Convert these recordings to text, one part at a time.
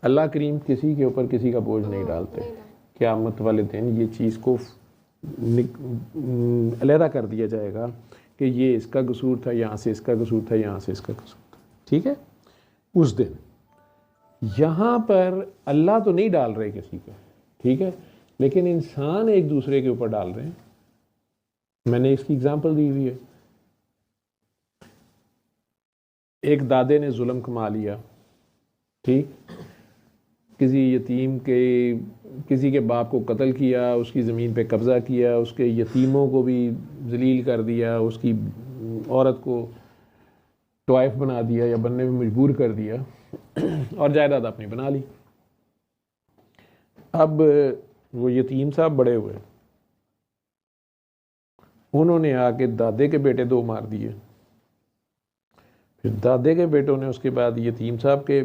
اللہ کریم کسی کے اوپر کسی کا بوجھ نہیں ڈالتے. قیامت والے دن یہ چیز کو علیحدہ کر دیا جائے گا کہ یہ اس کا قصور تھا, یہاں سے اس کا قصور تھا, یہاں سے اس کا قصور تھا. ٹھیک ہے, اس دن یہاں پر اللہ تو نہیں ڈال رہے کسی کا, ٹھیک ہے, لیکن انسان ایک دوسرے کے اوپر ڈال رہے ہیں. میں نے اس کی اگزامپل دی ہوئی ہے. ایک دادے نے ظلم کما لیا, ٹھیک, کسی یتیم کے کسی کے باپ کو قتل کیا, اس کی زمین پہ قبضہ کیا, اس کے یتیموں کو بھی ذلیل کر دیا, اس کی عورت کو طوائف بنا دیا یا بننے میں مجبور کر دیا, اور جائیداد اپنی بنا لی. اب وہ یتیم صاحب بڑے ہوئے, انہوں نے آ کے دادے کے بیٹے 2 مار دیے, پھر دادے کے بیٹوں نے اس کے بعد یتیم صاحب کے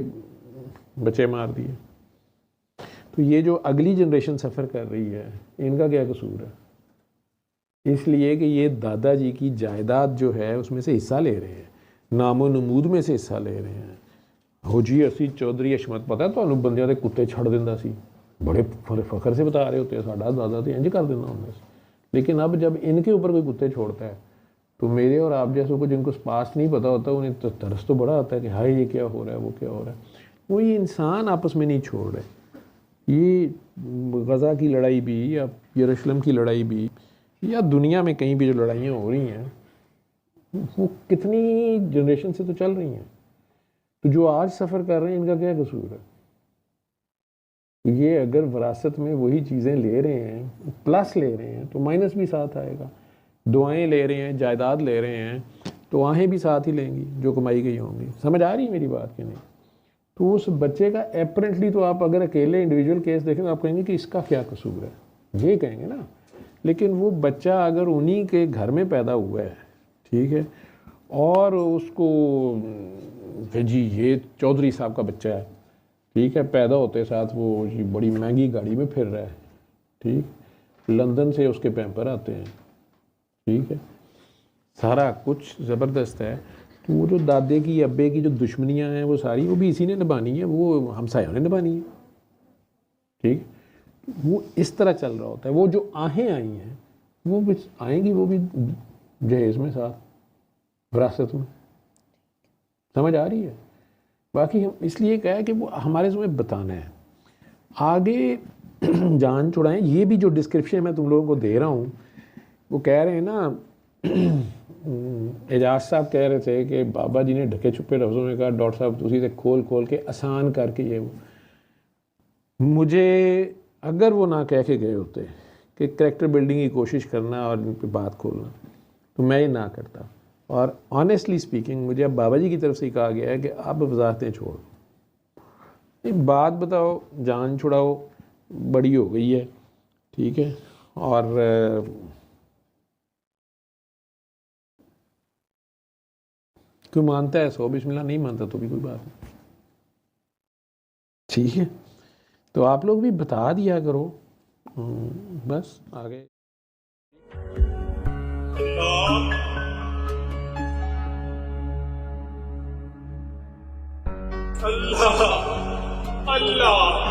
بچے مار دیے. تو یہ جو اگلی جنریشن سفر کر رہی ہے, ان کا کیا قصور ہے؟ اس لیے کہ یہ دادا جی کی جائیداد جو ہے اس میں سے حصہ لے رہے ہیں, نام و نمود میں سے حصہ لے رہے ہیں. ہو جی اسی چودھری عصمت پتہ تمہیں بندیاں دے کتے چھڑ دینا سی, بڑے فخر سے بتا رہے ہوتے ہیں ساڈا دادا تو انج کر دینا ہوں. لیکن اب جب ان کے اوپر کوئی کتے چھوڑتا ہے تو میرے اور آپ جیسوں کو جن کو پاس نہیں پتہ ہوتا انہیں تو ترس تو بڑا آتا ہے کہ ہائے یہ کیا ہو رہا ہے, وہ کیا ہو رہا ہے. وہ یہ انسان آپس میں نہیں چھوڑ رہے. یہ غزہ کی لڑائی بھی یا یروشلم کی لڑائی بھی یا دنیا میں کہیں بھی جو لڑائیاں ہو رہی ہیں وہ کتنی جنریشن سے تو چل رہی ہیں. تو جو آج سفر کر رہے ہیں ان کا کیا قصور ہے؟ یہ اگر وراثت میں وہی چیزیں لے رہے ہیں, پلس لے رہے ہیں, تو مائنس بھی ساتھ آئے گا. دعائیں لے رہے ہیں, جائیداد لے رہے ہیں, تو آہیں بھی ساتھ ہی لیں گی جو کمائی گئی ہوں گی. سمجھ آ رہی ہے میری بات کہ نہیں؟ تو اس بچے کا اپرنٹلی تو آپ اگر اکیلے انڈیویجول کیس دیکھیں تو آپ کہیں گے کہ اس کا کیا قصور ہے, یہ کہیں گے نا. لیکن وہ بچہ اگر انہی کے گھر میں پیدا ہوا ہے, ٹھیک ہے, اور اس کو جی یہ چودھری صاحب کا بچہ ہے, ٹھیک ہے, پیدا ہوتے ساتھ وہ جی بڑی مہنگی گاڑی میں پھر رہا ہے, ٹھیک, لندن سے اس کے پیمپر آتے ہیں, ٹھیک ہے, سارا کچھ زبردست ہے. تو وہ جو دادے کی ابے کی جو دشمنیاں ہیں وہ ساری وہ بھی اسی نے نبھانی ہیں, وہ ہمسایوں نے نبھانی ہیں, ٹھیک. وہ اس طرح چل رہا ہوتا ہے. وہ جو آہیں آئی ہیں وہ بھی آئیں گی, وہ بھی جہیز میں ساتھ وراثت میں. سمجھ آ رہی ہے؟ باقی ہم اس لیے کہا ہے کہ وہ ہمارے سمجھ بتانا ہے. آگے جان چھڑائیں. یہ بھی جو ڈسکرپشن میں تم لوگوں کو دے رہا ہوں وہ کہہ رہے ہیں نا, اعجاز صاحب کہہ رہے تھے کہ بابا جی نے ڈھکے چھپے لفظوں میں کہا ڈاکٹر صاحب اسی سے کھول کے آسان کر کے یہ وہ. مجھے اگر وہ نہ کہہ کے گئے ہوتے کہ کریکٹر بلڈنگ کی کوشش کرنا اور ان پہ بات کھولنا تو میں یہ نہ کرتا. اور آنیسٹلی اسپیکنگ مجھے اب بابا جی کی طرف سے کہا گیا ہے کہ آپ وضاحتیں چھوڑ, ایک بات بتاؤ, جان چھڑاؤ, بڑی ہو گئی ہے, ٹھیک ہے, اور کوئی مانتا ہے 100 بسم اللہ, نہیں مانتا تو بھی کوئی بات نہیں, ٹھیک ہے. تو آپ لوگ بھی بتا دیا کرو, بس آگے. اللہ اللہ